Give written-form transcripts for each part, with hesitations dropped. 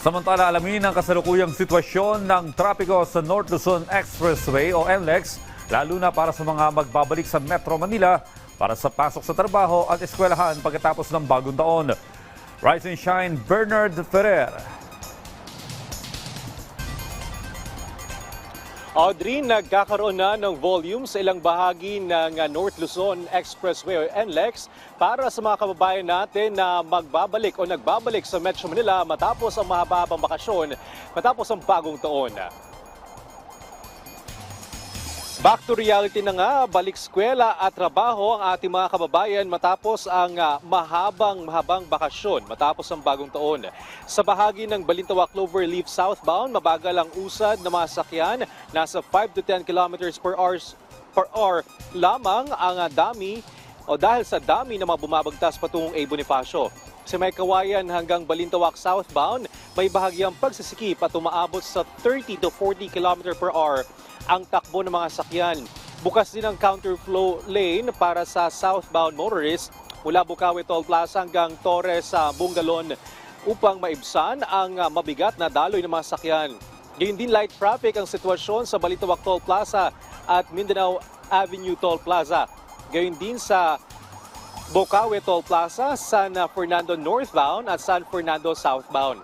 Samantala, alamin ang kasalukuyang sitwasyon ng trapiko sa North Luzon Expressway o NLEX, lalo na para sa mga magbabalik sa Metro Manila para sa pasok sa trabaho at eskwelahan pagkatapos ng bagong taon. Rise and Shine, Bernard Ferrer. Audrey, nagkakaroon na ng volume sa ilang bahagi ng North Luzon Expressway o NLEX para sa mga kababayan natin na magbabalik o nagbabalik sa Metro Manila matapos ang mahaba-habang bakasyon, matapos ang bagong taon. Back to reality na nga, balik eskwela at trabaho ang ating mga kababayan matapos ang mahabang bakasyon matapos ang bagong taon. Sa bahagi ng Balintawak Cloverleaf southbound, mabagal ang usad ng mga sakyan, nasa 5 to 10 kilometers per hour lamang ang dami o dahil sa dami ng mga bumabagtas patungong A. Bonifacio. Sa may Kawayan hanggang Balintawak southbound, may bahagyang pagsisikip at umaabot sa 30 to 40 km per hour ang takbo ng mga sakyan. Bukas din ang counterflow lane para sa southbound motorists mula Bukawi Toll Plaza hanggang Torres sa Bungalon upang maibsan ang mabigat na daloy ng mga sakyan. Gayun din light traffic ang sitwasyon sa Balintawak Toll Plaza at Mindanao Avenue Toll Plaza. Gayun din sa Bukawi Toll Plaza, San Fernando northbound at San Fernando southbound.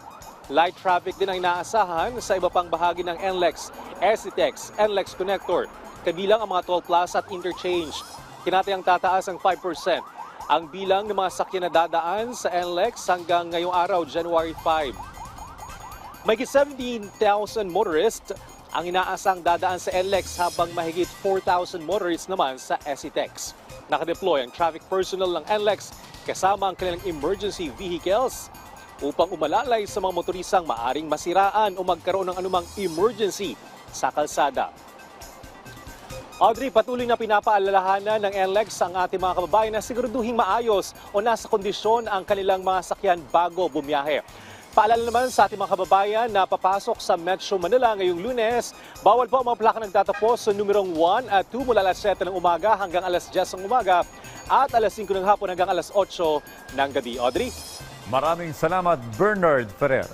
Light traffic din ang inaasahan sa iba pang bahagi ng NLEX, SCTEX, NLEX Connector, kabilang ang mga toll plaza at interchange. Kinatayang tataas ang 5% ang bilang ng mga sakyan na dadaan sa NLEX hanggang ngayong araw, January 5. Mahigit 17,000 motorists ang inaasang dadaan sa NLEX habang mahigit 4,000 motorists naman sa SCTEX. Nakadeploy ang traffic personnel ng NLEX kasama ang kanilang emergency vehicles upang umalalay sa mga motorisang maaring masiraan o magkaroon ng anumang emergency sa kalsada. Audrey, patuloy na pinapaalalahanan ng NLEX ang ating mga kababayan na siguraduhing maayos o nasa kondisyon ang kanilang mga sakyan bago bumiyahe. Paalala naman sa ating mga kababayan na papasok sa Metro Manila ngayong Lunes, bawal po ang mga plaka nagtatapos sa numerong 1 at 2 mula alas 7 ng umaga hanggang alas 10 ng umaga at alas 5 ng hapon hanggang alas 8 ng gabi. Audrey? Maraming salamat, Bernard Ferrer.